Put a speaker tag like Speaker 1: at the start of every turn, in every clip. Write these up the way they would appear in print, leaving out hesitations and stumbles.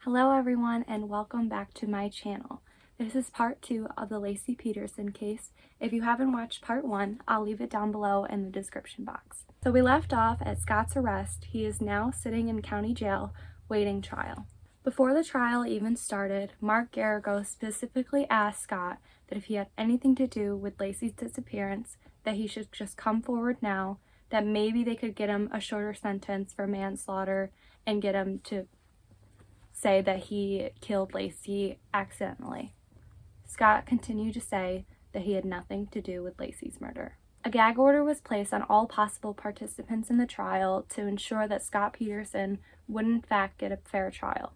Speaker 1: Hello everyone and welcome back to my channel. This is part 2 of the Laci Peterson case. If you haven't watched part 1, I'll leave it down below in the description box. So we left off at Scott's arrest. He is now sitting in county jail waiting trial. Before the trial even started, Mark Garrigo specifically asked Scott that if he had anything to do with Laci's disappearance, that he should just come forward now, that maybe they could get him a shorter sentence for manslaughter and get him to say that he killed Laci accidentally. Scott continued to say that he had nothing to do with Laci's murder. A gag order was placed on all possible participants in the trial to ensure that Scott Peterson would in fact get a fair trial.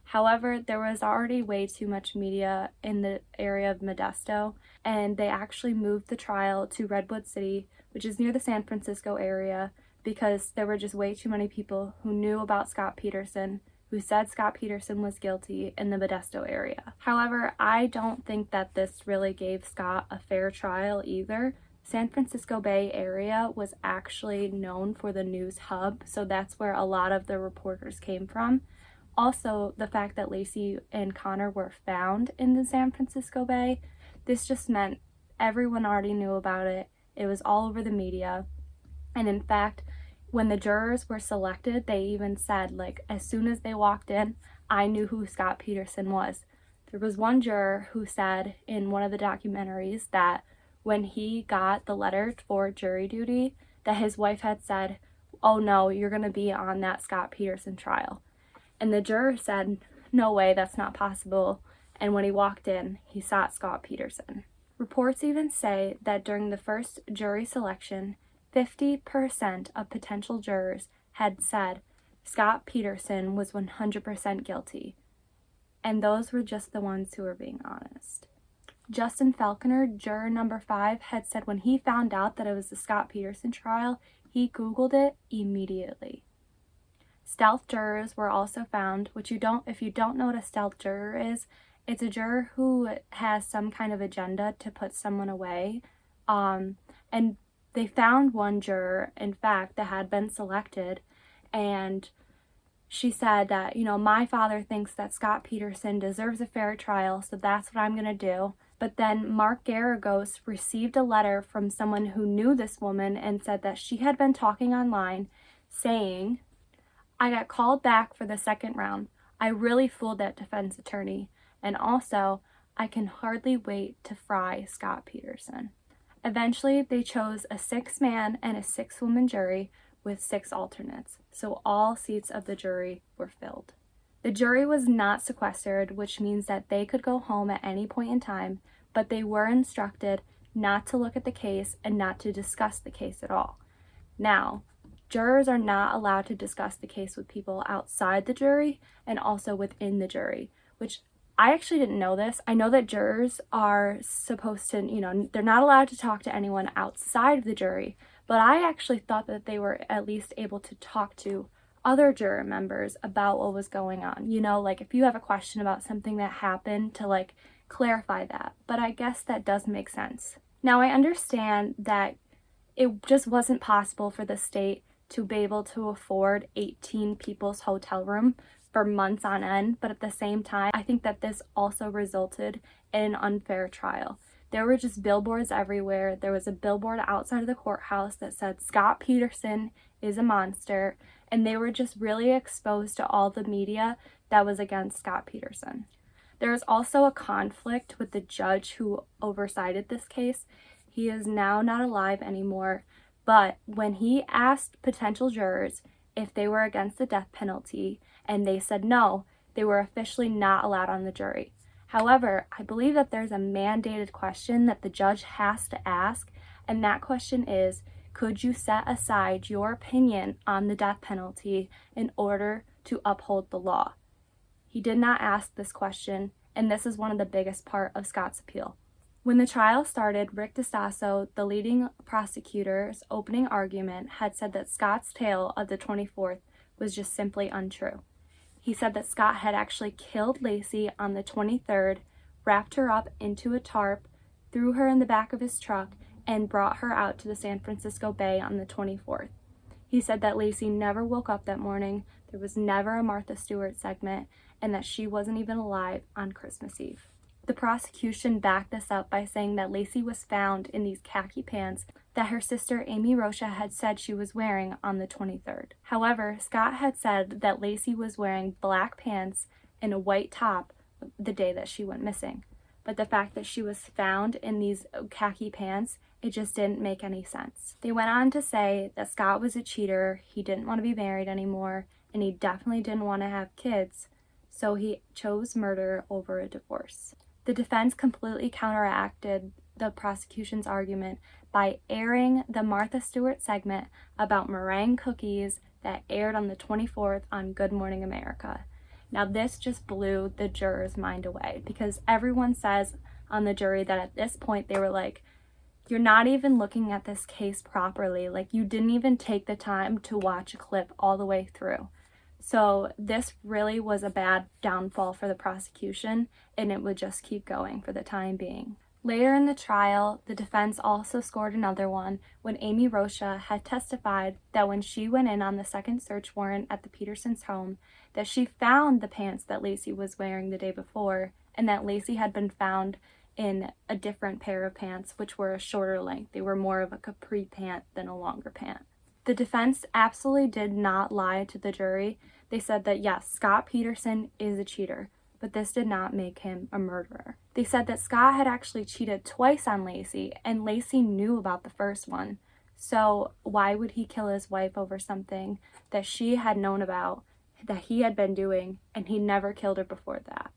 Speaker 1: However, there was already way too much media in the area of Modesto, and they actually moved the trial to Redwood City, which is near the San Francisco area, because there were just way too many people who knew about Scott Peterson, who said Scott Peterson was guilty in the Modesto area. However, I don't think that this really gave Scott a fair trial either. San Francisco Bay area was actually known for the news hub, so that's where a lot of the reporters came from. Also, the fact that Laci and Connor were found in the San Francisco Bay, this just meant everyone already knew about it. It was all over the media. And in fact, when the jurors were selected, they even said, like, as soon as they walked in, I knew who Scott Peterson was. There was one juror who said in one of the documentaries that when he got the letter for jury duty, that his wife had said, "Oh no, you're going to be on that Scott Peterson trial." And the juror said, "No way, that's not possible." And when he walked in, he saw Scott Peterson. Reports even say that during the first jury selection, 50% of potential jurors had said Scott Peterson was 100% guilty. And those were just the ones who were being honest. Justin Falconer, juror number 5, had said when he found out that it was the Scott Peterson trial, he Googled it immediately. Stealth jurors were also found, which if you don't know what a stealth juror is, it's a juror who has some kind of agenda to put someone away. And they found one juror, in fact, that had been selected, and she said that, my father thinks that Scott Peterson deserves a fair trial, so that's what I'm going to do. But then Mark Garrigos received a letter from someone who knew this woman and said that she had been talking online saying, "I got called back for the second round. I really fooled that defense attorney. And also, I can hardly wait to fry Scott Peterson." Eventually, they chose a 6-man and a 6-woman jury with 6 alternates, so all seats of the jury were filled. The jury was not sequestered, which means that they could go home at any point in time, but they were instructed not to look at the case and not to discuss the case at all. Now, jurors are not allowed to discuss the case with people outside the jury and also within the jury, which I actually didn't know this. I know that jurors are supposed to, they're not allowed to talk to anyone outside of the jury, but I actually thought that they were at least able to talk to other juror members about what was going on. Like if you have a question about something that happened, to clarify that. But I guess that does make sense. Now, I understand that it just wasn't possible for the state to be able to afford 18 people's hotel room for months on end, but at the same time, I think that this also resulted in an unfair trial. There were just billboards everywhere. There was a billboard outside of the courthouse that said Scott Peterson is a monster, and they were just really exposed to all the media that was against Scott Peterson. There was also a conflict with the judge who oversighted this case. He is now not alive anymore, but when he asked potential jurors if they were against the death penalty, and they said no, they were officially not allowed on the jury. However, I believe that there's a mandated question that the judge has to ask, and that question is, could you set aside your opinion on the death penalty in order to uphold the law? He did not ask this question, and this is one of the biggest part of Scott's appeal. When the trial started, Rick DeSasso, the leading prosecutor's opening argument, had said that Scott's tale of the 24th was just simply untrue. He said that Scott had actually killed Laci on the 23rd, wrapped her up into a tarp, threw her in the back of his truck, and brought her out to the San Francisco Bay on the 24th. He said that Laci never woke up that morning, there was never a Martha Stewart segment, and that she wasn't even alive on Christmas Eve. The prosecution backed this up by saying that Laci was found in these khaki pants that her sister Amy Rocha had said she was wearing on the 23rd. However, Scott had said that Laci was wearing black pants and a white top the day that she went missing. But the fact that she was found in these khaki pants, it just didn't make any sense. They went on to say that Scott was a cheater, he didn't want to be married anymore, and he definitely didn't want to have kids, so he chose murder over a divorce. The defense completely counteracted the prosecution's argument by airing the Martha Stewart segment about meringue cookies that aired on the 24th on Good Morning America. Now this just blew the jurors' mind away, because everyone says on the jury that at this point they were like, you're not even looking at this case properly, like you didn't even take the time to watch a clip all the way through. So this really was a bad downfall for the prosecution, and it would just keep going for the time being. Later in the trial, the defense also scored another one when Amy Rocha had testified that when she went in on the second search warrant at the Petersons' home, that she found the pants that Laci was wearing the day before, and that Laci had been found in a different pair of pants, which were a shorter length. They were more of a capri pant than a longer pant. The defense absolutely did not lie to the jury. They said that yes, Scott Peterson is a cheater, but this did not make him a murderer. They said that Scott had actually cheated twice on Laci, and Laci knew about the first one. So why would he kill his wife over something that she had known about, that he had been doing, and he never killed her before that?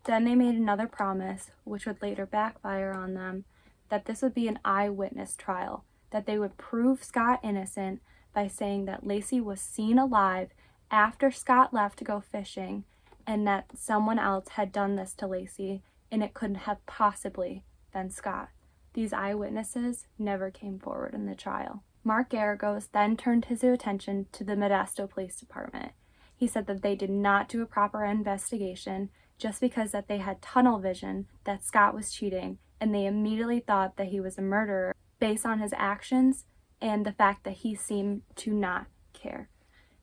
Speaker 1: Then they made another promise, which would later backfire on them, that this would be an eyewitness trial, that they would prove Scott innocent by saying that Laci was seen alive after Scott left to go fishing, and that someone else had done this to Laci, and it couldn't have possibly been Scott. These eyewitnesses never came forward in the trial. Mark Garagos then turned his attention to the Modesto Police Department. He said that they did not do a proper investigation just because that they had tunnel vision that Scott was cheating, and they immediately thought that he was a murderer based on his actions and the fact that he seemed to not care.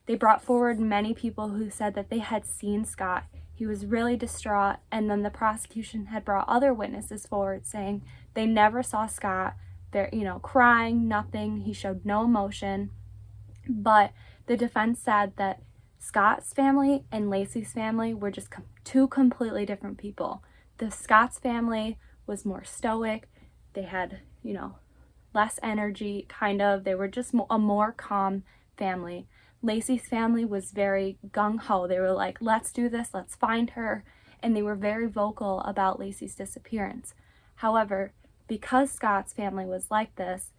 Speaker 1: They brought forward many people who said that they had seen Scott. He was really distraught, and then the prosecution had brought other witnesses forward saying they never saw Scott there, crying, nothing. He showed no emotion. But the defense said that Scott's family and Laci's family were just two completely different people. The Scott's family was more stoic. They had, less energy, kind of. They were just a more calm family. Laci's family was very gung-ho. They were like, let's do this, let's find her. And they were very vocal about Laci's disappearance. However, because Scott's family was like this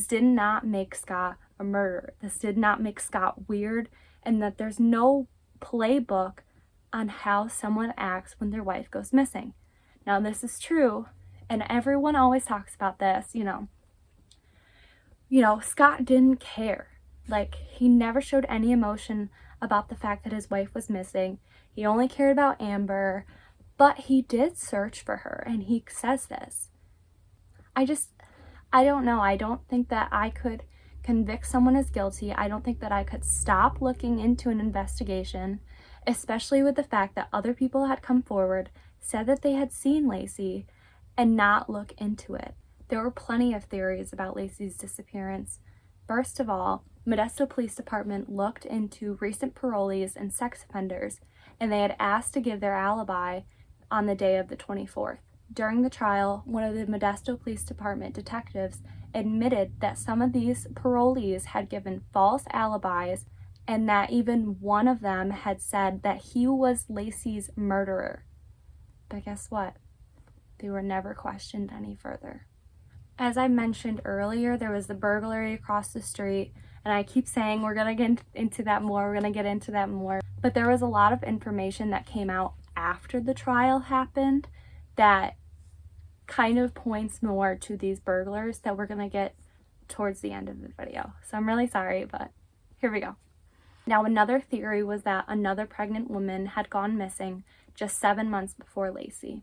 Speaker 1: did not make Scott a murderer. This did not make Scott weird, and that there's no playbook on how someone acts when their wife goes missing. Now, this is true, and everyone always talks about this, Scott didn't care. Like, he never showed any emotion about the fact that his wife was missing. He only cared about Amber, but he did search for her, and he says this. I don't know. I don't think that I could convict someone as guilty. I don't think that I could stop looking into an investigation, especially with the fact that other people had come forward, said that they had seen Laci, and not look into it. There were plenty of theories about Laci's disappearance. First of all, Modesto Police Department looked into recent parolees and sex offenders, and they had asked to give their alibi on the day of the 24th. During the trial, one of the Modesto Police Department detectives admitted that some of these parolees had given false alibis, and that even one of them had said that he was Laci's murderer. But guess what? They were never questioned any further. As I mentioned earlier, there was the burglary across the street, and I keep saying we're going to get into that more, but there was a lot of information that came out after the trial happened that kind of points more to these burglars that we're going to get towards the end of the video. So I'm really sorry, but here we go. Now, another theory was that another pregnant woman had gone missing just 7 months before Laci.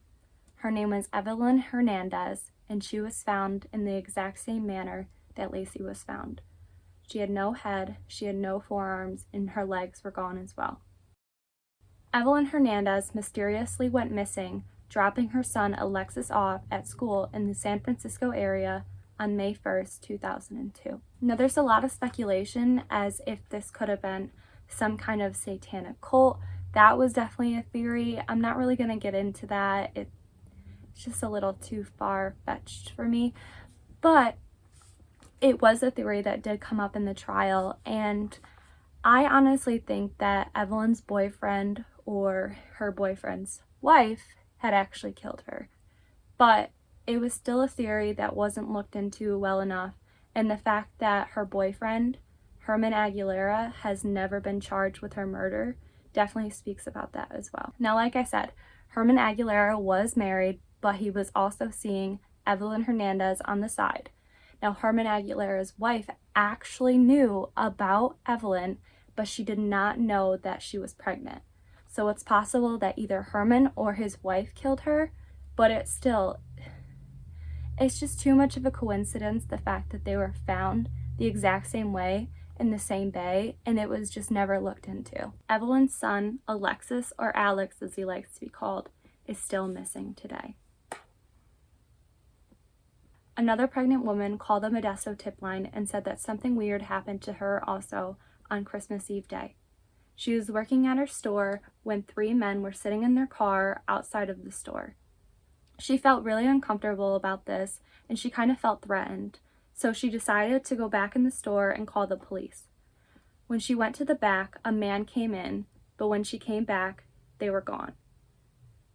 Speaker 1: Her name was Evelyn Hernandez, and she was found in the exact same manner that Laci was found. She had no head, she had no forearms, and her legs were gone as well. Evelyn Hernandez mysteriously went missing, dropping her son Alexis off at school in the San Francisco area on May 1st, 2002. Now, there's a lot of speculation as if this could have been some kind of satanic cult. That was definitely a theory. I'm not really going to get into that. It's just a little too far-fetched for me. But it was a theory that did come up in the trial, and I honestly think that Evelyn's boyfriend or her boyfriend's wife had actually killed her. But it was still a theory that wasn't looked into well enough, and the fact that her boyfriend, Herman Aguilera, has never been charged with her murder definitely speaks about that as well. Now, like I said, Herman Aguilera was married, but he was also seeing Evelyn Hernandez on the side. Now, Herman Aguilera's wife actually knew about Evelyn, but she did not know that she was pregnant. So it's possible that either Herman or his wife killed her, but it's just too much of a coincidence, the fact that they were found the exact same way in the same bay, and it was just never looked into. Evelyn's son, Alexis, or Alex as he likes to be called, is still missing today. Another pregnant woman called the Modesto tip line and said that something weird happened to her also on Christmas Eve day. She was working at her store when 3 men were sitting in their car outside of the store. She felt really uncomfortable about this, and she kind of felt threatened, so she decided to go back in the store and call the police. When she went to the back, a man came in, but when she came back, they were gone.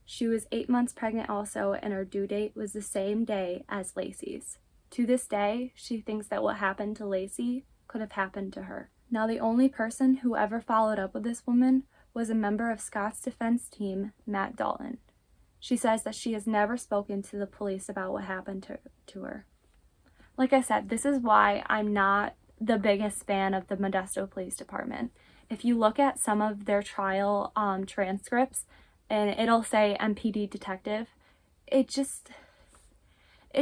Speaker 1: She was 8 months pregnant also, and her due date was the same day as Laci's. To this day, she thinks that what happened to Laci could have happened to her. Now, the only person who ever followed up with this woman was a member of Scott's defense team, Matt Dalton. She says that she has never spoken to the police about what happened to her. Like I said, this is why I'm not the biggest fan of the Modesto Police Department. If you look at some of their trial transcripts, and it'll say MPD detective, it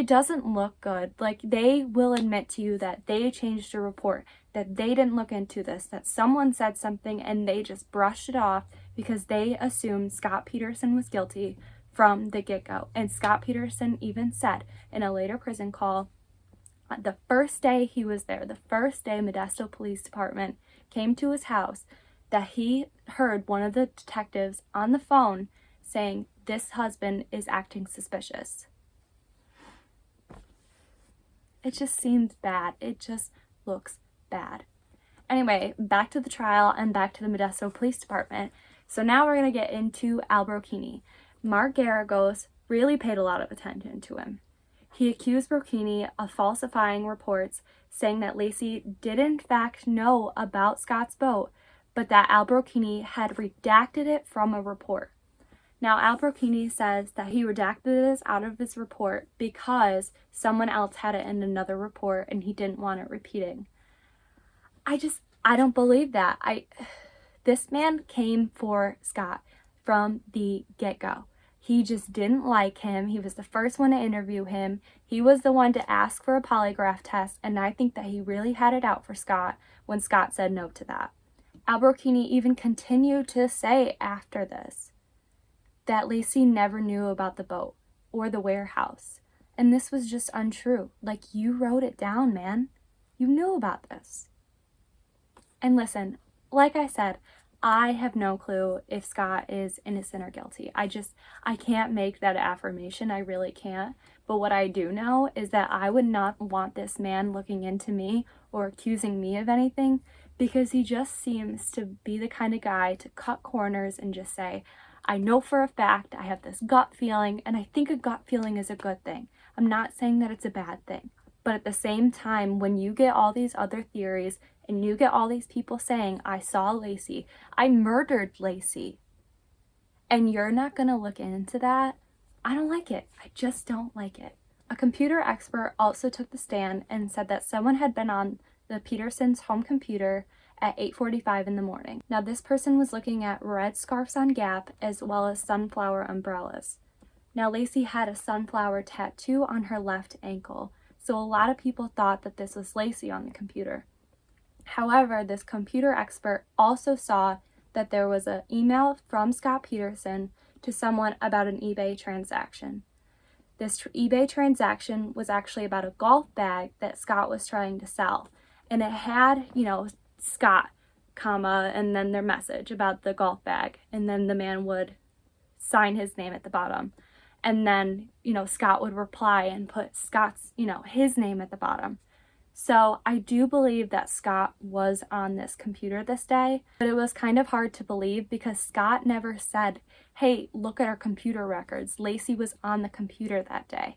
Speaker 1: doesn't look good. Like, they will admit to you that they changed a report, that they didn't look into this, that someone said something and they just brushed it off because they assumed Scott Peterson was guilty from the get-go. And Scott Peterson even said in a later prison call, the first day he was there, the first day Modesto Police Department came to his house, that he heard one of the detectives on the phone saying, "This husband is acting suspicious." It just seems bad. It just looks bad. Anyway, back to the trial and back to the Modesto Police Department. So now we're going to get into Al Brocchini. Mark Garagos really paid a lot of attention to him. He accused Brocchini of falsifying reports, saying that Laci did in fact know about Scott's boat, but that Al Brocchini had redacted it from a report. Now, Al Brocchini says that he redacted this out of his report because someone else had it in another report and he didn't want it repeating. I don't believe that. This man came for Scott from the get-go. He just didn't like him. He was the first one to interview him. He was the one to ask for a polygraph test, and I think that he really had it out for Scott when Scott said no to that. Al Brocchini even continued to say after this that Laci never knew about the boat or the warehouse, and this was just untrue. Like, you wrote it down, man. You knew about this. And listen, like I said, I have no clue if Scott is innocent or guilty. I can't make that affirmation. I really can't. But what I do know is that I would not want this man looking into me or accusing me of anything, because he just seems to be the kind of guy to cut corners and just say, I know for a fact, I have this gut feeling, and I think a gut feeling is a good thing. I'm not saying that it's a bad thing. But at the same time, when you get all these other theories and you get all these people saying, I saw Laci, I murdered Laci, and you're not going to look into that, I don't like it. I just don't like it. A computer expert also took the stand and said that someone had been on the Petersons' home computer at 8:45 in the morning. Now, this person was looking at red scarves on Gap as well as sunflower umbrellas. Now, Laci had a sunflower tattoo on her left ankle, so a lot of people thought that this was Laci on the computer. However, this computer expert also saw that there was an email from Scott Peterson to someone about an eBay transaction. This eBay transaction was actually about a golf bag that Scott was trying to sell. And it had, Scott, comma, and then their message about the golf bag. And then the man would sign his name at the bottom. And then, Scott would reply and put Scott's, his name at the bottom. So I do believe that Scott was on this computer this day, but it was kind of hard to believe because Scott never said, hey, look at our computer records. Laci was on the computer that day.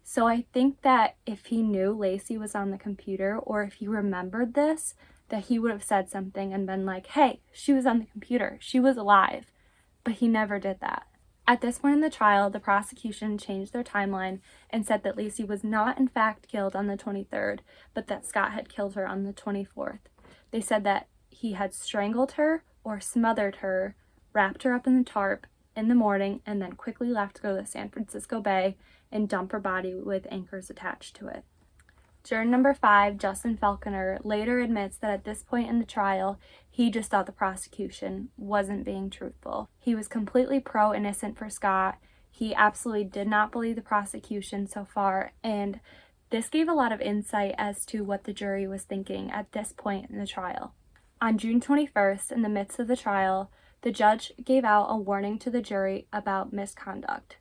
Speaker 1: So I think that if he knew Laci was on the computer, or if he remembered this, that he would have said something and been like, hey, she was on the computer. She was alive. But he never did that. At this point in the trial, the prosecution changed their timeline and said that Laci was not in fact killed on the 23rd, but that Scott had killed her on the 24th. They said that he had strangled her or smothered her, wrapped her up in the tarp in the morning, and then quickly left to go to the San Francisco Bay and dump her body with anchors attached to it. Juror number 5, Justin Falconer, later admits that at this point in the trial, he just thought the prosecution wasn't being truthful. He was completely pro-innocent for Scott. He absolutely did not believe the prosecution so far, and this gave a lot of insight as to what the jury was thinking at this point in the trial. On June 21st, in the midst of the trial, the judge gave out a warning to the jury about misconduct.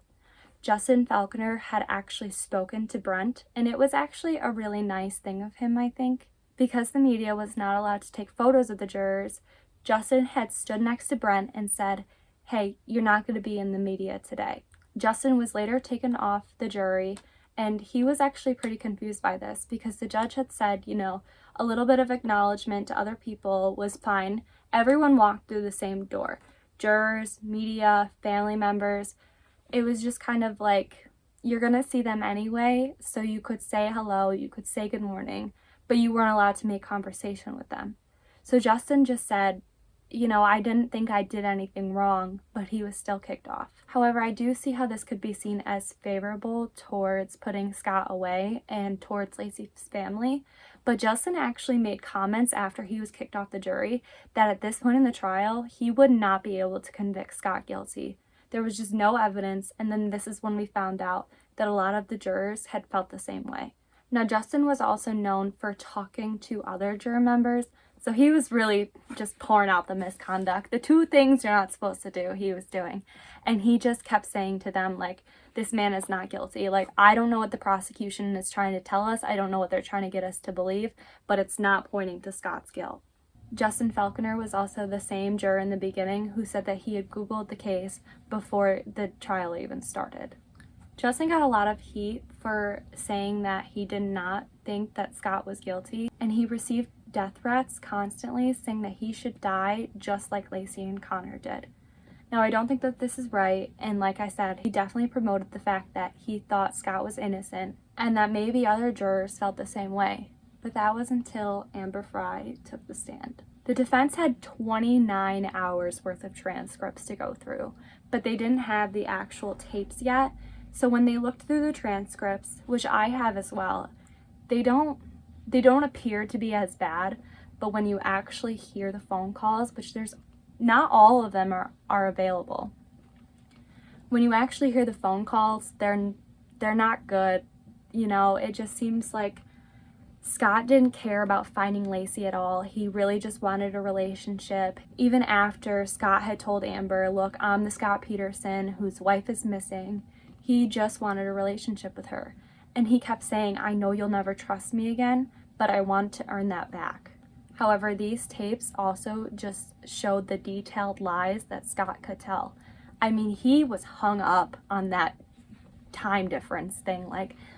Speaker 1: Justin Falconer had actually spoken to Brent, and it was actually a really nice thing of him, I think. Because the media was not allowed to take photos of the jurors, Justin had stood next to Brent and said, hey, you're not going to be in the media today. Justin was later taken off the jury, and he was actually pretty confused by this because the judge had said, a little bit of acknowledgement to other people was fine. Everyone walked through the same door. Jurors, media, family members. It was just kind of like, you're going to see them anyway, so you could say hello, you could say good morning, but you weren't allowed to make conversation with them. So Justin just said, I didn't think I did anything wrong, but he was still kicked off. However, I do see how this could be seen as favorable towards putting Scott away and towards Laci's family, but Justin actually made comments after he was kicked off the jury that at this point in the trial, he would not be able to convict Scott guilty. There was just no evidence, and then this is when we found out that a lot of the jurors had felt the same way. Now, Justin was also known for talking to other juror members, so he was really just pouring out the misconduct. The 2 things you're not supposed to do, he was doing. And he just kept saying to them, this man is not guilty. I don't know what the prosecution is trying to tell us. I don't know what they're trying to get us to believe, but it's not pointing to Scott's guilt. Justin Falconer was also the same juror in the beginning who said that he had Googled the case before the trial even started. Justin got a lot of heat for saying that he did not think that Scott was guilty, and he received death threats constantly saying that he should die just like Laci and Connor did. Now, I don't think that this is right, and like I said, he definitely promoted the fact that he thought Scott was innocent and that maybe other jurors felt the same way. But that was until Amber Frey took the stand. The defense had 29 hours worth of transcripts to go through, but they didn't have the actual tapes yet. So when they looked through the transcripts, which I have as well, they don't appear to be as bad, but when you actually hear the phone calls, which there's not all of them are available. When you actually hear the phone calls, they're not good. It just seems like Scott didn't care about finding Laci at all. He really just wanted a relationship. Even after Scott had told Amber, look, I'm the Scott Peterson whose wife is missing, he just wanted a relationship with her. And he kept saying, I know you'll never trust me again, but I want to earn that back. However, these tapes also just showed the detailed lies that Scott could tell. I mean, he was hung up on that time difference thing.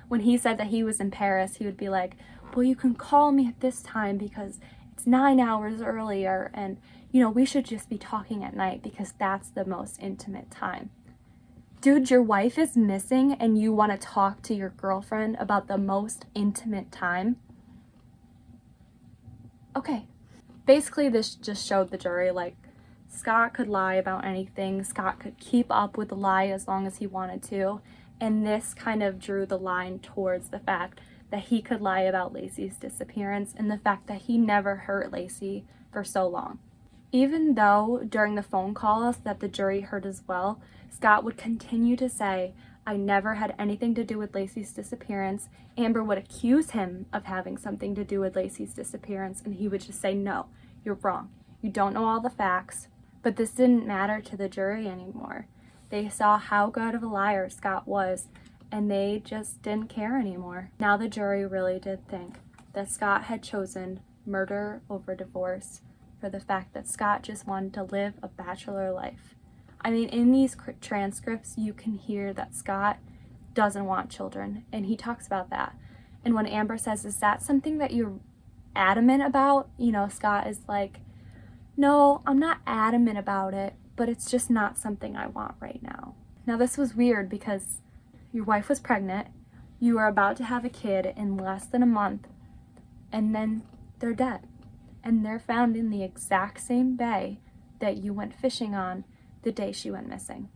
Speaker 1: When he said that he was in Paris, he would be like, well, you can call me at this time because it's 9 hours earlier, and we should just be talking at night because that's the most intimate time. Dude, your wife is missing and you want to talk to your girlfriend about the most intimate time? Okay. Basically, this just showed the jury, Scott could lie about anything. Scott could keep up with the lie as long as he wanted to. And this kind of drew the line towards the fact that he could lie about Laci's disappearance and the fact that he never hurt Laci for so long. Even though during the phone calls that the jury heard as well, Scott would continue to say, I never had anything to do with Laci's disappearance. Amber would accuse him of having something to do with Laci's disappearance, and he would just say, no, you're wrong. You don't know all the facts. But this didn't matter to the jury anymore. They saw how good of a liar Scott was, and they just didn't care anymore. Now the jury really did think that Scott had chosen murder over divorce for the fact that Scott just wanted to live a bachelor life. I mean, in these transcripts, you can hear that Scott doesn't want children, and he talks about that. And when Amber says, is that something that you're adamant about? You know, Scott is like, no, I'm not adamant about it, but it's just not something I want right now. Now, this was weird because your wife was pregnant, you were about to have a kid in less than a month, and then they're dead. And they're found in the exact same bay that you went fishing on the day she went missing.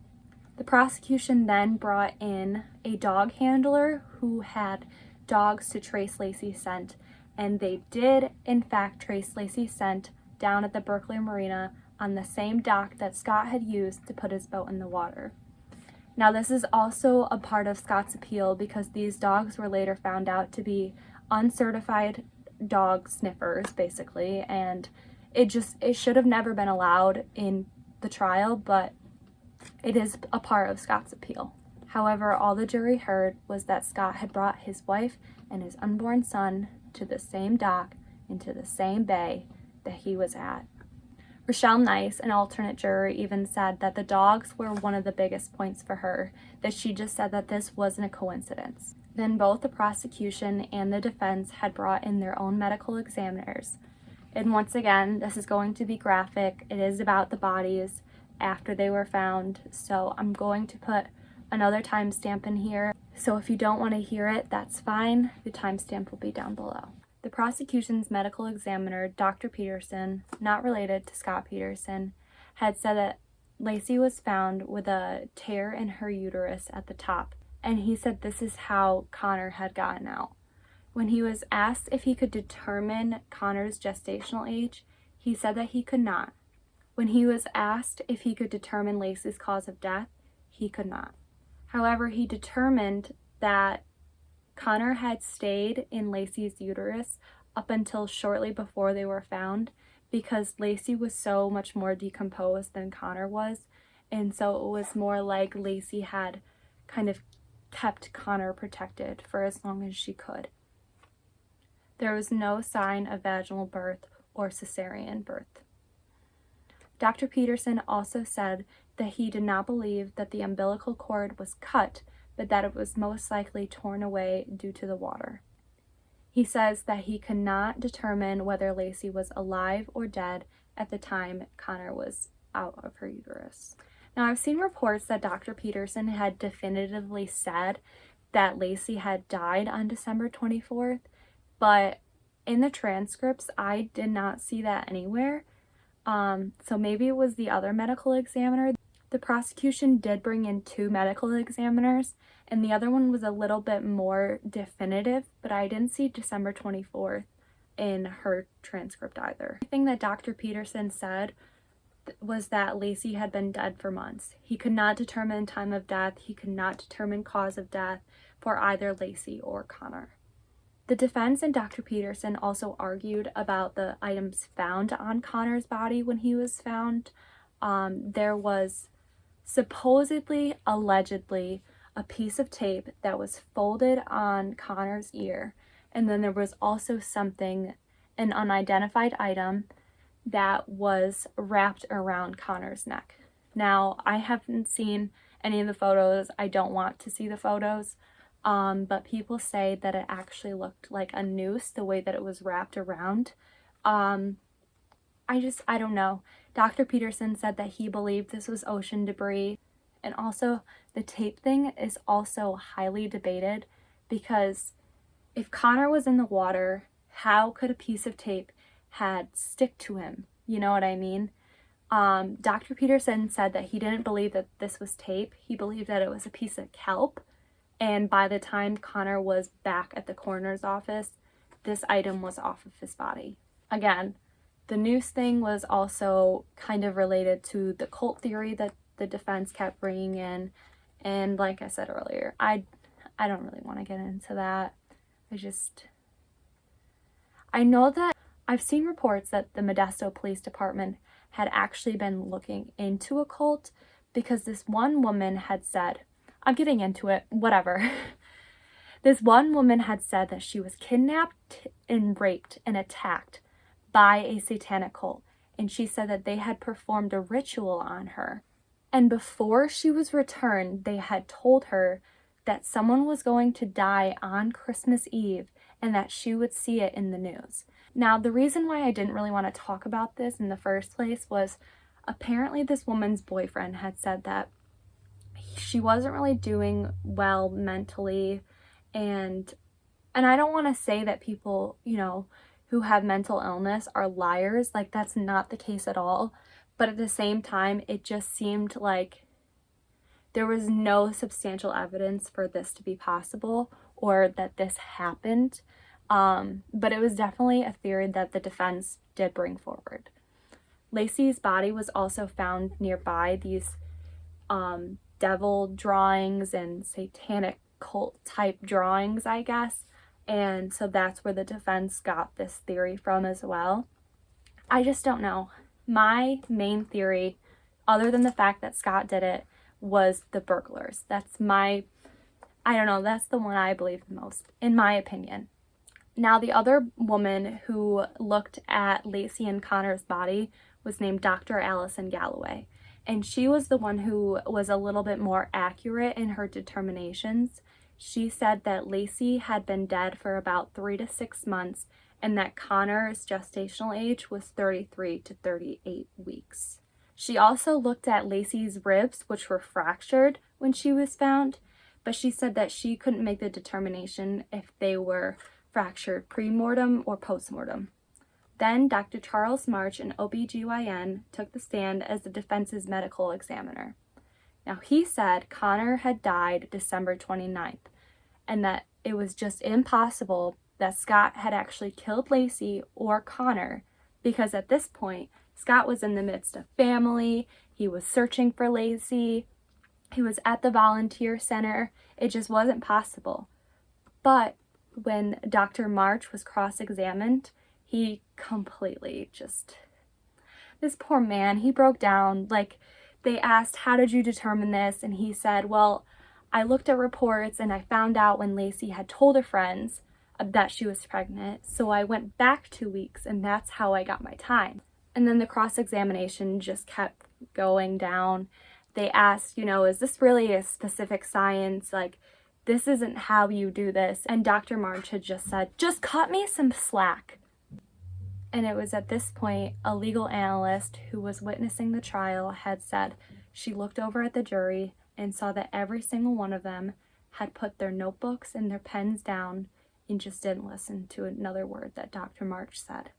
Speaker 1: The prosecution then brought in a dog handler who had dogs to trace Laci's scent, and they did in fact trace Laci's scent down at the Berkeley Marina on the same dock that Scott had used to put his boat in the water. Now, this is also a part of Scott's appeal because these dogs were later found out to be uncertified dog sniffers, basically, and it should have never been allowed in the trial, but it is a part of Scott's appeal. However, all the jury heard was that Scott had brought his wife and his unborn son to the same dock into the same bay that he was at. Rochelle Nice, an alternate juror, even said that the dogs were one of the biggest points for her, that she just said that this wasn't a coincidence. Then both the prosecution and the defense had brought in their own medical examiners. And once again, this is going to be graphic. It is about the bodies after they were found, so I'm going to put another timestamp in here. So if you don't want to hear it, that's fine. The timestamp will be down below. The prosecution's medical examiner, Dr. Peterson, not related to Scott Peterson, had said that Laci was found with a tear in her uterus at the top, and he said this is how Connor had gotten out. When he was asked if he could determine Connor's gestational age, he said that he could not. When he was asked if he could determine Laci's cause of death, he could not. However, he determined that Connor had stayed in Laci's uterus up until shortly before they were found because Laci was so much more decomposed than Connor was, and so it was more like Laci had kind of kept Connor protected for as long as she could. There was no sign of vaginal birth or cesarean birth. Dr. Peterson also said that he did not believe that the umbilical cord was cut, but that it was most likely torn away due to the water. He says that he cannot determine whether Laci was alive or dead at the time Connor was out of her uterus. Now, I've seen reports that Dr. Peterson had definitively said that Laci had died on December 24th, but in the transcripts, I did not see that anywhere. So maybe it was the other medical examiner. The prosecution did bring in 2 medical examiners, and the other one was a little bit more definitive, but I didn't see December 24th in her transcript either. The thing that Dr. Peterson said was that Laci had been dead for months. He could not determine time of death. He could not determine cause of death for either Laci or Connor. The defense and Dr. Peterson also argued about the items found on Connor's body when he was found. There was supposedly, allegedly, a piece of tape that was folded on Connor's ear, and then there was also something, an unidentified item, that was wrapped around Connor's neck. Now, I haven't seen any of the photos. I don't want to see the photos. But people say that it actually looked like a noose, the way that it was wrapped around. I don't know. Dr. Peterson said that he believed this was ocean debris. And also, the tape thing is also highly debated because if Connor was in the water, how could a piece of tape had stick to him? You know what I mean? Dr. Peterson said that he didn't believe that this was tape. He believed that it was a piece of kelp. And by the time Connor was back at the coroner's office, this item was off of his body. Again, The noose thing was also kind of related to the cult theory that the defense kept bringing in. And like I said earlier, I don't really want to get into that. I know that I've seen reports that the Modesto Police Department had actually been looking into a cult because this one woman had said, I'm getting into it, whatever. This one woman had said that she was kidnapped and raped and attacked by a satanic cult. And she said that they had performed a ritual on her. And before she was returned, they had told her that someone was going to die on Christmas Eve and that she would see it in the news. Now, the reason why I didn't really want to talk about this in the first place was apparently this woman's boyfriend had said that she wasn't really doing well mentally, and I don't want to say that people, who have mental illness are liars. Like, that's not the case at all. But at the same time, it just seemed like there was no substantial evidence for this to be possible or that this happened. But it was definitely a theory that the defense did bring forward. Laci's body was also found nearby these devil drawings and satanic cult type drawings, I guess. And so that's where the defense got this theory from as well. I just don't know. My main theory, other than the fact that Scott did it, was the burglars. That's the one I believe the most, in my opinion. Now, the other woman who looked at Laci and Connor's body was named Dr. Allison Galloway. And she was the one who was a little bit more accurate in her determinations. She said that Laci had been dead for about 3 to 6 months and that Connor's gestational age was 33 to 38 weeks. She also looked at Laci's ribs, which were fractured when she was found, but she said that she couldn't make the determination if they were fractured pre-mortem or post-mortem. Then Dr. Charles March, an OBGYN, took the stand as the defense's medical examiner. Now, he said Connor had died December 29th and that it was just impossible that Scott had actually killed Laci or Connor because at this point, Scott was in the midst of family, he was searching for Laci, he was at the volunteer center. It just wasn't possible. But when Dr. March was cross-examined, he completely this poor man, he broke down. Like, they asked, how did you determine this? And he said, well, I looked at reports and I found out when Laci had told her friends that she was pregnant. So I went back 2 weeks and that's how I got my time. And then the cross-examination just kept going down. They asked, is this really a specific science? Like, this isn't how you do this. And Dr. March had just said, just cut me some slack. And it was at this point, a legal analyst who was witnessing the trial had said she looked over at the jury and saw that every single one of them had put their notebooks and their pens down and just didn't listen to another word that Dr. March said.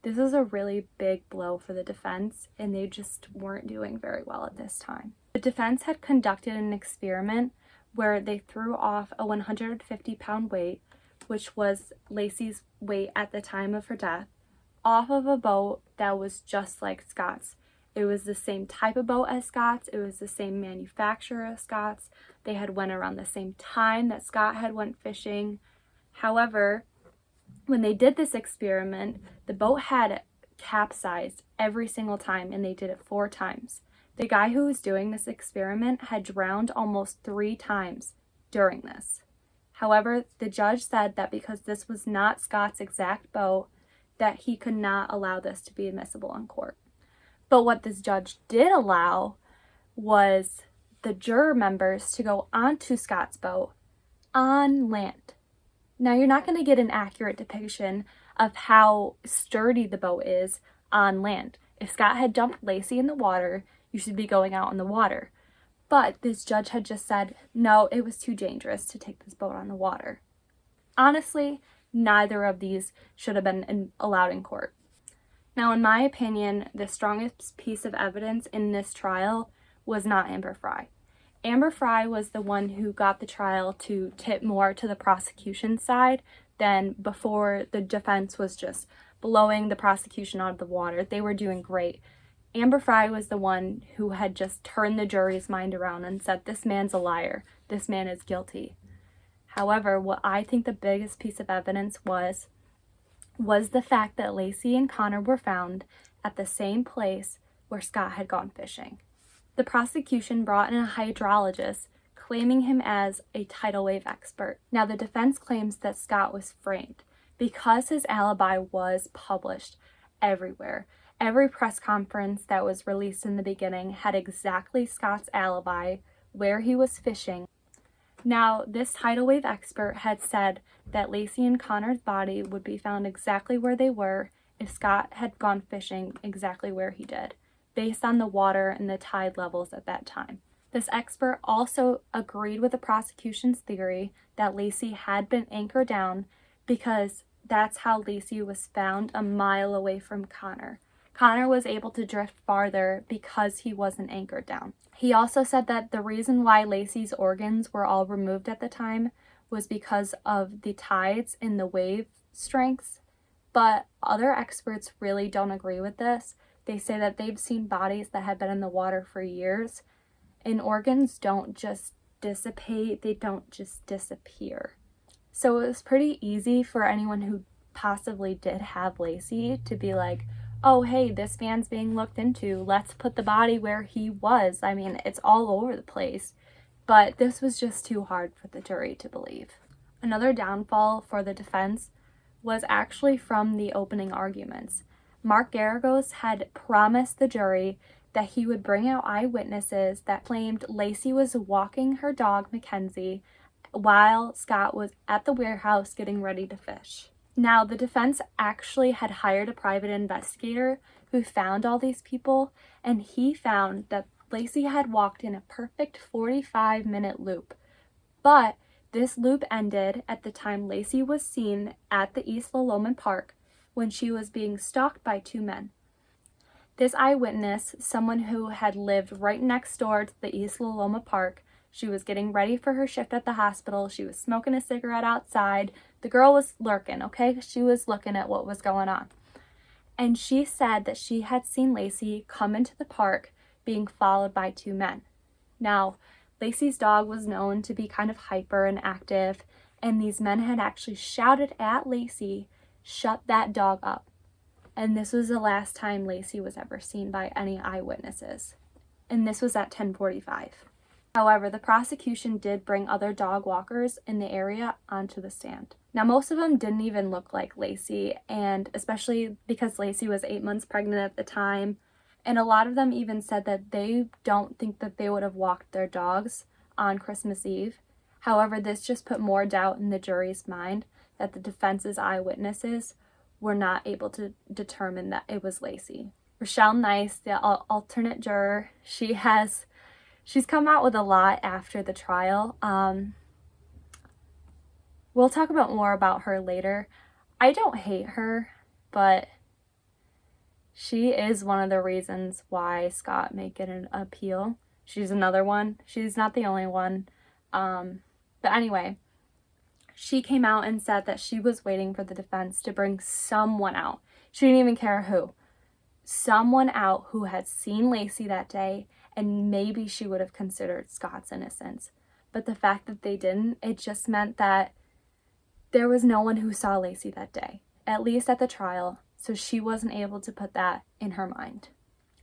Speaker 1: This is a really big blow for the defense, and they just weren't doing very well at this time. The defense had conducted an experiment where they threw off a 150-pound weight, which was Laci's weight at the time of her death, off of a boat that was just like Scott's. It was the same type of boat as Scott's. It was the same manufacturer as Scott's. They had went around the same time that Scott had went fishing. However, when they did this experiment, the boat had capsized every single time, and they did it 4 times. The guy who was doing this experiment had drowned almost 3 times during this. However, the judge said that because this was not Scott's exact boat, that he could not allow this to be admissible in court. But what this judge did allow was the juror members to go onto Scott's boat on land. Now, you're not going to get an accurate depiction of how sturdy the boat is on land. If Scott had dumped Laci in the water, you should be going out in the water. But this judge had just said, no, it was too dangerous to take this boat on the water. Honestly, neither of these should have been allowed in court. Now, in my opinion, the strongest piece of evidence in this trial was not Amber Frey. Amber Frey was the one who got the trial to tip more to the prosecution side than before the defense was just blowing the prosecution out of the water. They were doing great. Amber Frey was the one who had just turned the jury's mind around and said, this man's a liar. This man is guilty. However, what I think the biggest piece of evidence was the fact that Laci and Conner were found at the same place where Scott had gone fishing. The prosecution brought in a hydrologist, claiming him as a tidal wave expert. Now, the defense claims that Scott was framed because his alibi was published everywhere. Every press conference that was released in the beginning had exactly Scott's alibi, where he was fishing. Now, this tidal wave expert had said that Laci and Conner's body would be found exactly where they were if Scott had gone fishing exactly where he did, based on the water and the tide levels at that time. This expert also agreed with the prosecution's theory that Laci had been anchored down because that's how Laci was found a mile away from Conner. Conner was able to drift farther because he wasn't anchored down. He also said that the reason why Laci's organs were all removed at the time was because of the tides and the wave strengths, but other experts really don't agree with this. They say that they've seen bodies that have been in the water for years, and organs don't just dissipate, they don't just disappear. So it was pretty easy for anyone who possibly did have Laci to be like, oh, hey, this man's being looked into. Let's put the body where he was. I mean, it's all over the place. But this was just too hard for the jury to believe. Another downfall for the defense was actually from the opening arguments. Mark Geragos had promised the jury that he would bring out eyewitnesses that claimed Laci was walking her dog, Mackenzie, while Scott was at the warehouse getting ready to fish. Now, the defense actually had hired a private investigator who found all these people, and he found that Laci had walked in a perfect 45-minute loop. But this loop ended at the time Laci was seen at the East Loloman Park when she was being stalked by two men. This eyewitness, someone who had lived right next door to the East Loloma Park, she was getting ready for her shift at the hospital. She was smoking a cigarette outside. The girl was lurking, okay? She was looking at what was going on. And she said that she had seen Laci come into the park being followed by two men. Now, Laci's dog was known to be kind of hyper and active, and these men had actually shouted at Laci, "Shut that dog up." And this was the last time Laci was ever seen by any eyewitnesses. And this was at 10:45. However, the prosecution did bring other dog walkers in the area onto the stand. Now, most of them didn't even look like Laci, and especially because Laci was 8 months pregnant at the time, and a lot of them even said that they don't think that they would have walked their dogs on Christmas Eve. However, this just put more doubt in the jury's mind that the defense's eyewitnesses were not able to determine that it was Laci. Rochelle Nice, the alternate juror, she's come out with a lot after the trial. We'll talk more about her later. I don't hate her, but she is one of the reasons why Scott may get an appeal. She's another one. She's not the only one. But anyway, she came out and said that she was waiting for the defense to bring someone out. She didn't even care who. Someone out who had seen Laci that day, and maybe she would have considered Scott's innocence. But the fact that they didn't, it just meant that there was no one who saw Laci that day, at least at the trial, so she wasn't able to put that in her mind.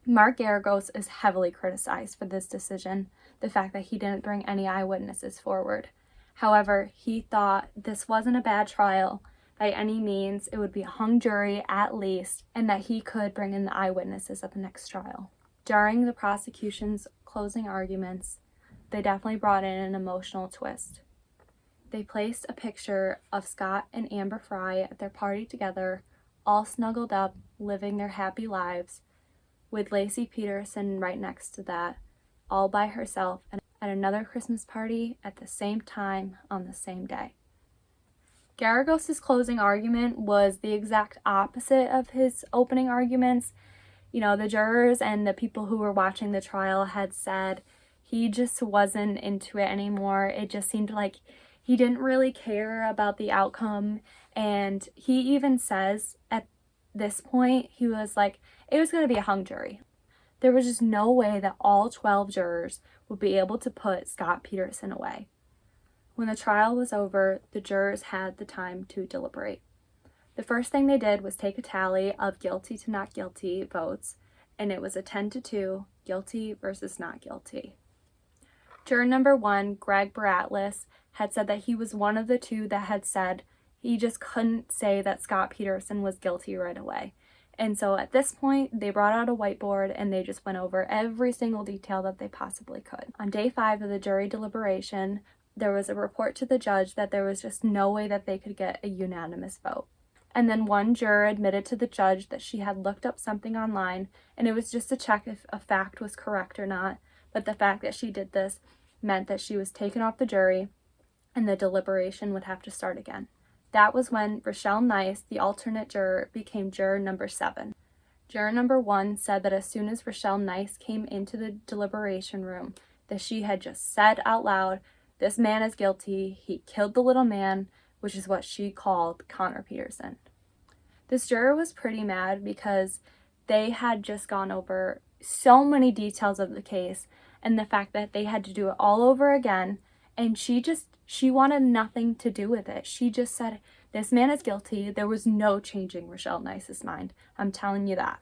Speaker 1: Mark Geragos is heavily criticized for this decision, the fact that he didn't bring any eyewitnesses forward. However, he thought this wasn't a bad trial by any means. It would be a hung jury at least, and that he could bring in the eyewitnesses at the next trial. During the prosecution's closing arguments, they definitely brought in an emotional twist. They placed a picture of Scott and Amber Frey at their party together, all snuggled up, living their happy lives, with Laci Peterson right next to that, all by herself, and at another Christmas party at the same time on the same day. Geragos' closing argument was the exact opposite of his opening arguments. You know, the jurors and the people who were watching the trial had said he just wasn't into it anymore. It just seemed like He didn't really care about the outcome, and he even says at this point, he was like, it was going to be a hung jury. There was just no way that all 12 jurors would be able to put Scott Peterson away. When the trial was over, the jurors had the time to deliberate. The first thing they did was take a tally of guilty to not guilty votes, and it was a 10-2, guilty versus not guilty. Juror number 1, Greg Baratlis, had said that he was one of the two that had said he just couldn't say that Scott Peterson was guilty right away. And so at this point, they brought out a whiteboard and they just went over every single detail that they possibly could. On day 5 of the jury deliberation, there was a report to the judge that there was just no way that they could get a unanimous vote. And then one juror admitted to the judge that she had looked up something online, and it was just to check if a fact was correct or not, but the fact that she did this meant that she was taken off the jury and the deliberation would have to start again. That was when Rochelle Nice, the alternate juror, became juror number 7. Juror number 1 said that as soon as Rochelle Nice came into the deliberation room, that she had just said out loud, "This man is guilty, he killed the little man," which is what she called Connor Peterson. This juror was pretty mad because they had just gone over so many details of the case and the fact that they had to do it all over again, and she wanted nothing to do with it. She just said, "This man is guilty." There was no changing Rochelle Nice's mind. I'm telling you that.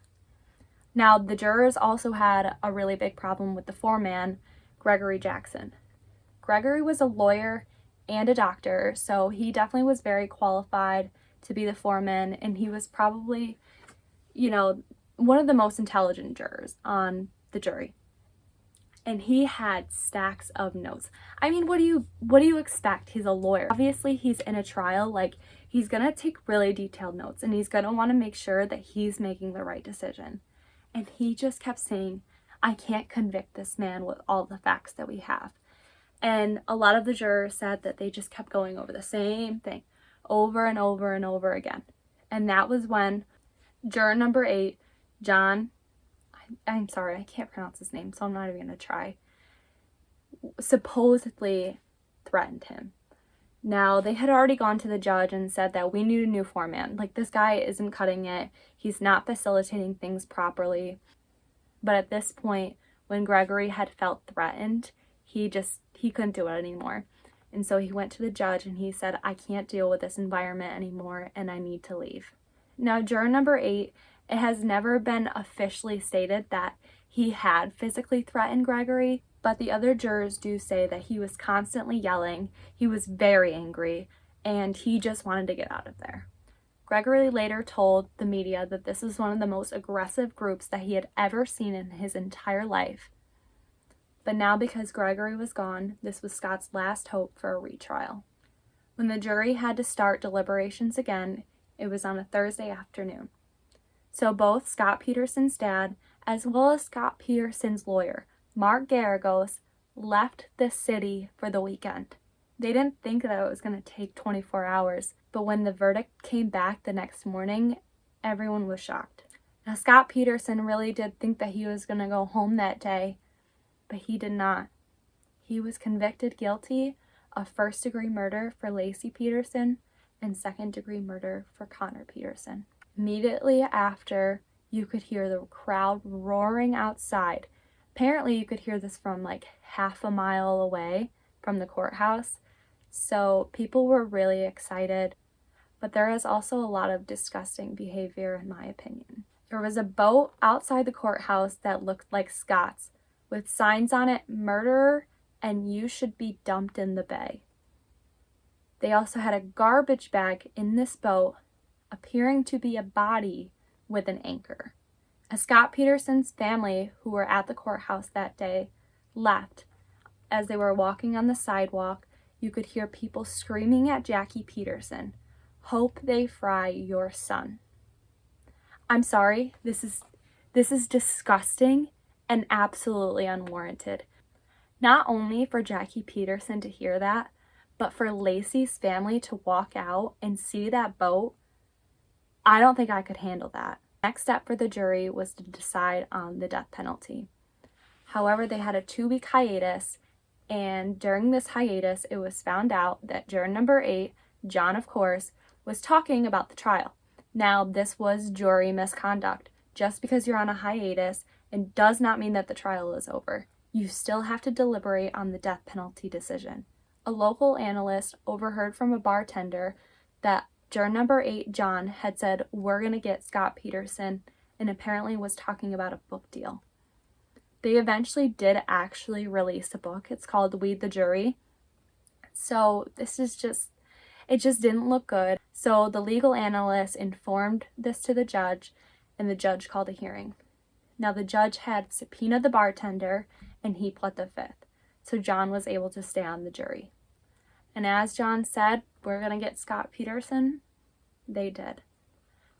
Speaker 1: Now, the jurors also had a really big problem with the foreman, Gregory Jackson. Gregory was a lawyer and a doctor, so he definitely was very qualified to be the foreman, and he was probably, one of the most intelligent jurors on the jury. And he had stacks of notes. I mean, what do you expect? He's a lawyer. Obviously, he's in a trial. Like, he's gonna take really detailed notes, and he's gonna want to make sure that he's making the right decision. And he just kept saying, "I can't convict this man with all the facts that we have." And a lot of the jurors said that they just kept going over the same thing over and over and over again. And that was when juror number 8, John, I'm sorry, I can't pronounce his name, so I'm not even going to try, supposedly threatened him. Now, they had already gone to the judge and said that we need a new foreman. Like, this guy isn't cutting it. He's not facilitating things properly. But at this point, when Gregory had felt threatened, he couldn't do it anymore. And so he went to the judge and he said, "I can't deal with this environment anymore and I need to leave." Now, juror number 8, it has never been officially stated that he had physically threatened Gregory, but the other jurors do say that he was constantly yelling, he was very angry, and he just wanted to get out of there. Gregory later told the media that this is one of the most aggressive groups that he had ever seen in his entire life. But now, because Gregory was gone, this was Scott's last hope for a retrial. When the jury had to start deliberations again, it was on a Thursday afternoon. So both Scott Peterson's dad, as well as Scott Peterson's lawyer, Mark Garagos, left the city for the weekend. They didn't think that it was going to take 24 hours, but when the verdict came back the next morning, everyone was shocked. Now, Scott Peterson really did think that he was going to go home that day, but he did not. He was convicted guilty of first-degree murder for Laci Peterson and second-degree murder for Connor Peterson. Immediately after, you could hear the crowd roaring outside. Apparently, you could hear this from like half a mile away from the courthouse. So people were really excited, but there was also a lot of disgusting behavior, in my opinion. There was a boat outside the courthouse that looked like Scott's, with signs on it, "Murderer," and "You should be dumped in the bay." They also had a garbage bag in this boat, appearing to be a body with an anchor. As Scott Peterson's family, who were at the courthouse that day, left, as they were walking on the sidewalk, you could hear people screaming at Jackie Peterson, "Hope they fry your son." I'm sorry, this is disgusting and absolutely unwarranted. Not only for Jackie Peterson to hear that, but for Laci's family to walk out and see that boat. I don't think I could handle that. Next step for the jury was to decide on the death penalty. However, they had a 2-week hiatus, And during this hiatus, it was found out that juror number 8, John, of course, was talking about the trial. Now, this was jury misconduct. Just because you're on a hiatus, it does not mean that the trial is over. You still have to deliberate on the death penalty decision. A local analyst overheard from a bartender that juror number 8, John, had said, "We're going to get Scott Peterson," and apparently was talking about a book deal. They eventually did actually release a book. It's called Weed the Jury. So it just didn't look good. So the legal analyst informed this to the judge, and the judge called a hearing. Now the judge had subpoenaed the bartender, and he pled the fifth. So John was able to stay on the jury. And as John said, "We're going to get Scott Peterson." They did.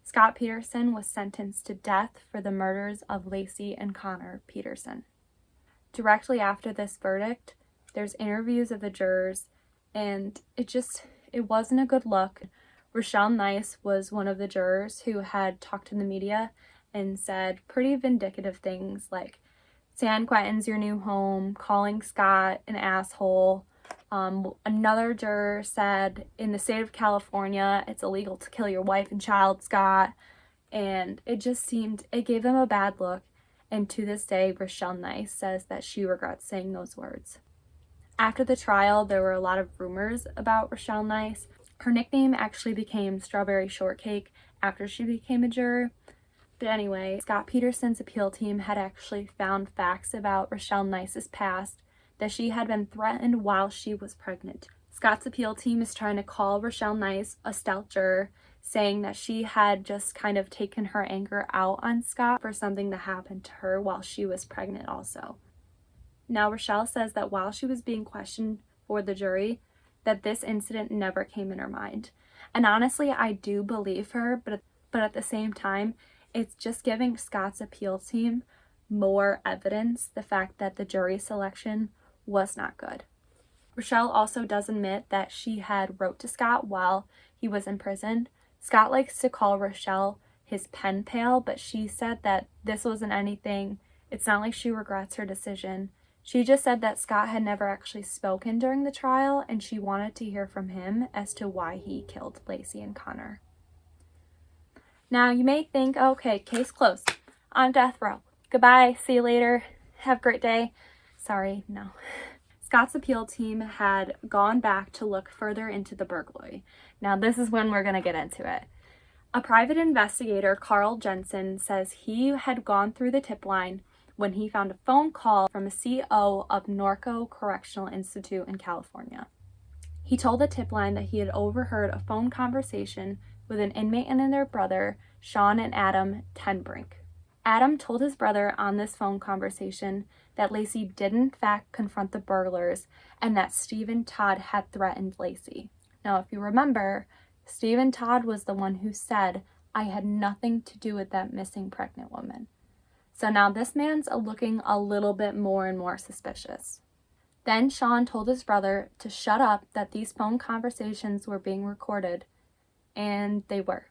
Speaker 1: Scott Peterson was sentenced to death for the murders of Laci and Connor Peterson. Directly after this verdict, there's interviews of the jurors, and it wasn't a good look. Rochelle Nice was one of the jurors who had talked to the media and said pretty vindicative things like, "San Quentin's your new home," calling Scott an asshole. Another juror said, "In the state of California, it's illegal to kill your wife and child, Scott." And it gave them a bad look. And to this day, Rochelle Nice says that she regrets saying those words. After the trial, there were a lot of rumors about Rochelle Nice. Her nickname actually became Strawberry Shortcake after she became a juror. But anyway, Scott Peterson's appeal team had actually found facts about Rochelle Nice's past, that she had been threatened while she was pregnant. Scott's appeal team is trying to call Rochelle Nice a stealth juror, saying that she had just kind of taken her anger out on Scott for something that happened to her while she was pregnant also. Now, Rochelle says that while she was being questioned for the jury, that this incident never came in her mind. And honestly, I do believe her, but at the same time, it's just giving Scott's appeal team more evidence, the fact that the jury selection was not good. Rochelle also does admit that she had wrote to Scott while he was in prison. Scott likes to call Rochelle his pen pal, but she said that this wasn't anything. It's not like she regrets her decision. She just said that Scott had never actually spoken during the trial, and she wanted to hear from him as to why he killed Laci and Connor. Now, you may think, okay, case closed. On death row. Goodbye. See you later. Have a great day. Sorry, no. Scott's appeal team had gone back to look further into the burglary. Now, this is when we're going to get into it. A private investigator, Carl Jensen, says he had gone through the tip line when he found a phone call from a CO of Norco Correctional Institute in California. He told the tip line that he had overheard a phone conversation with an inmate and their brother, Sean and Adam Tenbrink. Adam told his brother on this phone conversation that Laci did in fact confront the burglars and that Stephen Todd had threatened Laci. Now, if you remember, Stephen Todd was the one who said, "I had nothing to do with that missing pregnant woman." So now this man's looking a little bit more and more suspicious. Then Sean told his brother to shut up, that these phone conversations were being recorded, and they were.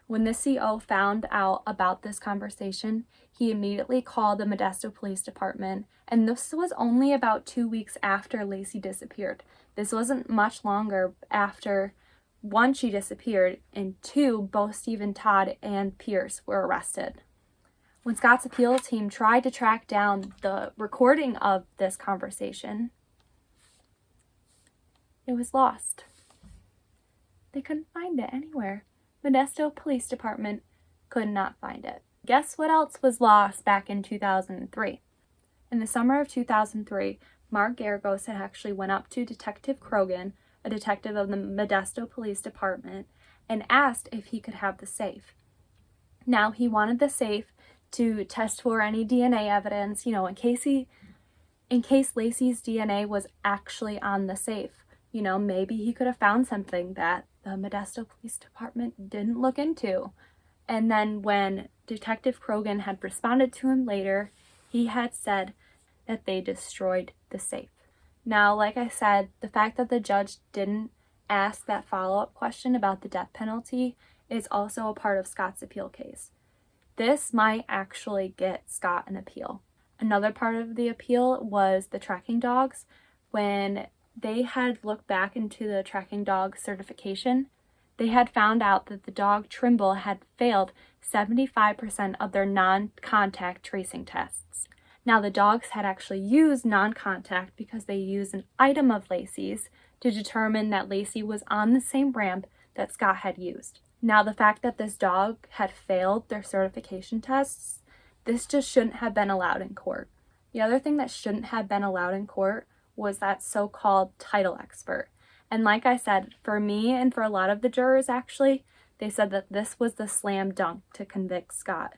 Speaker 1: When the CO found out about this conversation, he immediately called the Modesto Police Department, and this was only about 2 weeks after Laci disappeared. This wasn't much longer after, one, she disappeared, and two, both Stephen Todd and Pierce were arrested. When Scott's appeal team tried to track down the recording of this conversation, it was lost. They couldn't find it anywhere. Modesto Police Department could not find it. Guess what else was lost back in 2003? In the summer of 2003, Mark Garagos had actually went up to Detective Krogan, a detective of the Modesto Police Department, and asked if he could have the safe. Now, he wanted the safe to test for any DNA evidence, in case Laci's DNA was actually on the safe. Maybe he could have found something that the Modesto Police Department didn't look into. And then when Detective Krogan had responded to him later, he had said that they destroyed the safe. Now, like I said, the fact that the judge didn't ask that follow-up question about the death penalty is also a part of Scott's appeal case. This might actually get Scott an appeal. Another part of the appeal was the tracking dogs. when they had looked back into the tracking dog certification, they had found out that the dog Trimble had failed 75% of their non-contact tracing tests. Now, the dogs had actually used non-contact because they used an item of Laci's to determine that Laci was on the same ramp that Scott had used. Now, the fact that this dog had failed their certification tests, this just shouldn't have been allowed in court. The other thing that shouldn't have been allowed in court was that so-called title expert. And like I said, for me and for a lot of the jurors actually, they said that this was the slam dunk to convict Scott.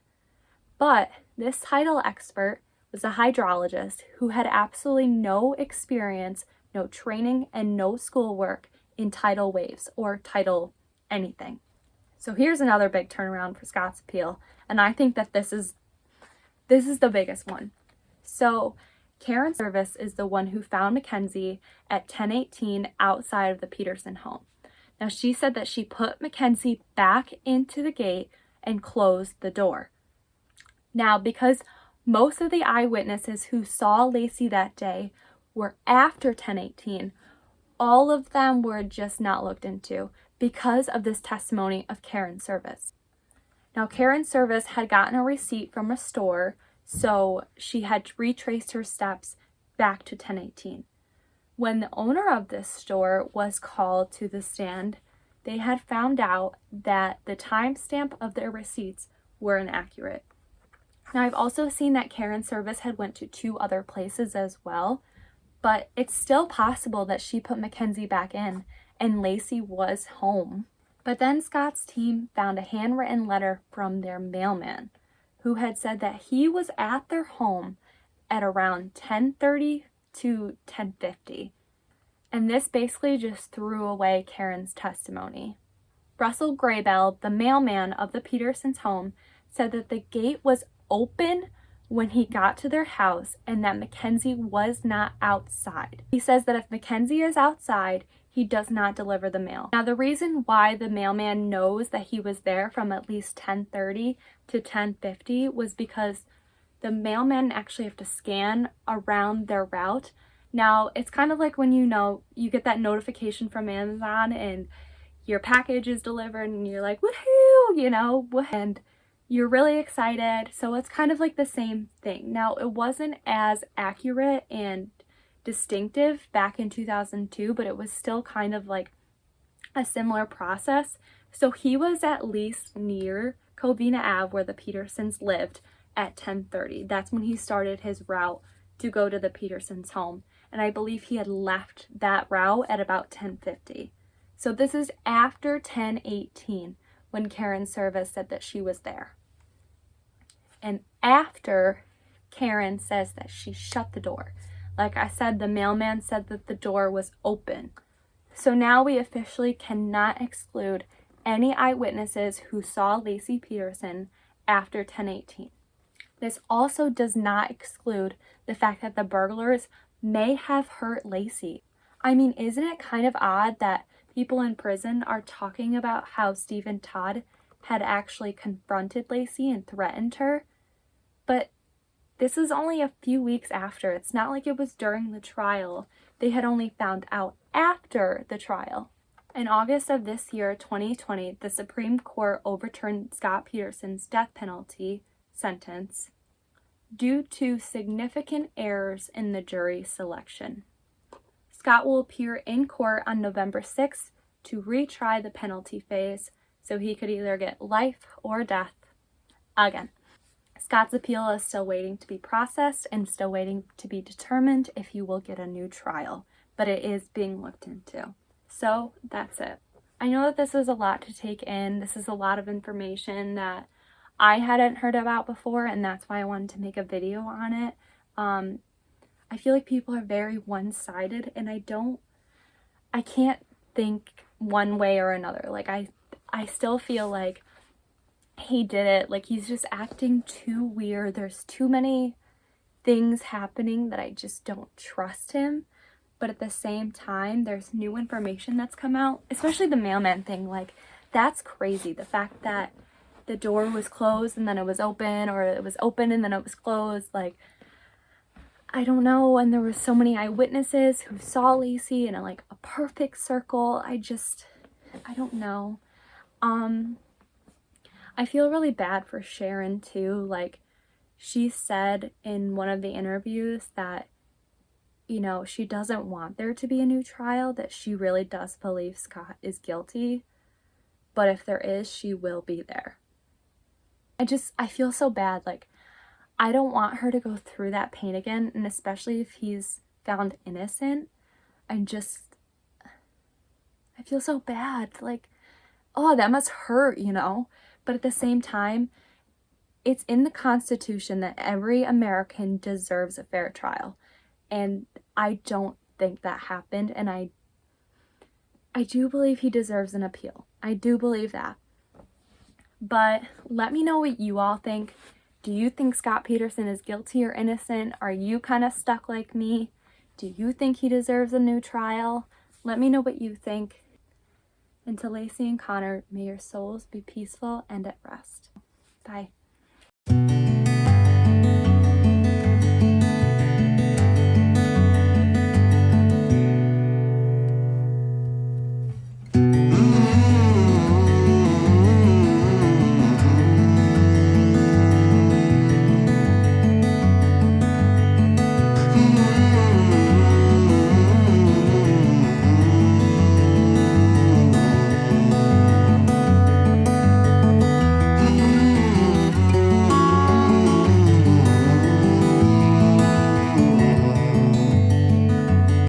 Speaker 1: But this title expert was a hydrologist who had absolutely no experience, no training, and no schoolwork in tidal waves or tidal anything. So here's another big turnaround for Scott's appeal, and I think that this is the biggest one. So Karen Service is the one who found Mackenzie at 10:18 outside of the Peterson home. Now, she said that she put Mackenzie back into the gate and closed the door. Now, because most of the eyewitnesses who saw Laci that day were after 10:18, all of them were just not looked into because of this testimony of Karen Service. Now, Karen Service had gotten a receipt from a store, so she had retraced her steps back to 10:18. When the owner of this store was called to the stand, they had found out that the timestamp of their receipts were inaccurate. Now, I've also seen that Karen Service had went to 2 other places as well, but it's still possible that she put Mackenzie back in and Laci was home. But then Scott's team found a handwritten letter from their mailman who had said that he was at their home at around 10:30 to 10:50. And this basically just threw away Karen's testimony. Russell Graybell, the mailman of the Petersons' home, said that the gate was open when he got to their house and that Mackenzie was not outside. He says that if Mackenzie is outside, he does not deliver the mail. Now, the reason why the mailman knows that he was there from at least 10:30 to 10:50 was because the mailmen actually have to scan around their route. Now, it's kind of like when you get that notification from Amazon and your package is delivered and you're like, woohoo, and you're really excited. So it's kind of like the same thing. Now, it wasn't as accurate and distinctive back in 2002, but it was still kind of like a similar process. So he was at least near Covina Ave where the Petersons lived at 10:30. That's when he started his route to go to the Petersons' home. And I believe he had left that route at about 10:50. So this is after 10:18 when Karen Service said that she was there. And after Karen says that she shut the door. Like I said, the mailman said that the door was open. So now we officially cannot exclude any eyewitnesses who saw Laci Peterson after 10:18. This also does not exclude the fact that the burglars may have hurt Laci. I mean, isn't it kind of odd that people in prison are talking about how Stephen Todd had actually confronted Laci and threatened her? But this is only a few weeks after. It's not like it was during the trial. They had only found out after the trial. In August of this year, 2020, the Supreme Court overturned Scott Peterson's death penalty sentence due to significant errors in the jury selection. Scott will appear in court on November 6th to retry the penalty phase, so he could either get life or death again. Scott's appeal is still waiting to be processed and still waiting to be determined if he will get a new trial, but it is being looked into. So that's it. I know that this is a lot to take in. This is a lot of information that I hadn't heard about before, and that's why I wanted to make a video on it. I feel like people are very one-sided, and I can't think one way or another. Like, I still feel like he did it. Like, he's just acting too weird. There's too many things happening that I just don't trust him. But at the same time, there's new information that's come out, especially the mailman thing. Like, that's crazy. The fact that the door was closed and then it was open, or it was open and then it was closed. Like, I don't know, and there were so many eyewitnesses who saw Laci in a perfect circle. I don't know. I feel really bad for Sharon too. Like, she said in one of the interviews that, you know, she doesn't want there to be a new trial, that she really does believe Scott is guilty, but if there is, she will be there. I feel so bad. Like, I don't want her to go through that pain again, and especially if he's found innocent. I feel so bad. Like, oh, that must hurt, you know? But at the same time, it's in the Constitution that every American deserves a fair trial. And I don't think that happened. And I do believe he deserves an appeal. I do believe that. But let me know what you all think. Do you think Scott Peterson is guilty or innocent? Are you kind of stuck like me? Do you think he deserves a new trial? Let me know what you think. And to Laci and Connor, may your souls be peaceful and at rest. Bye.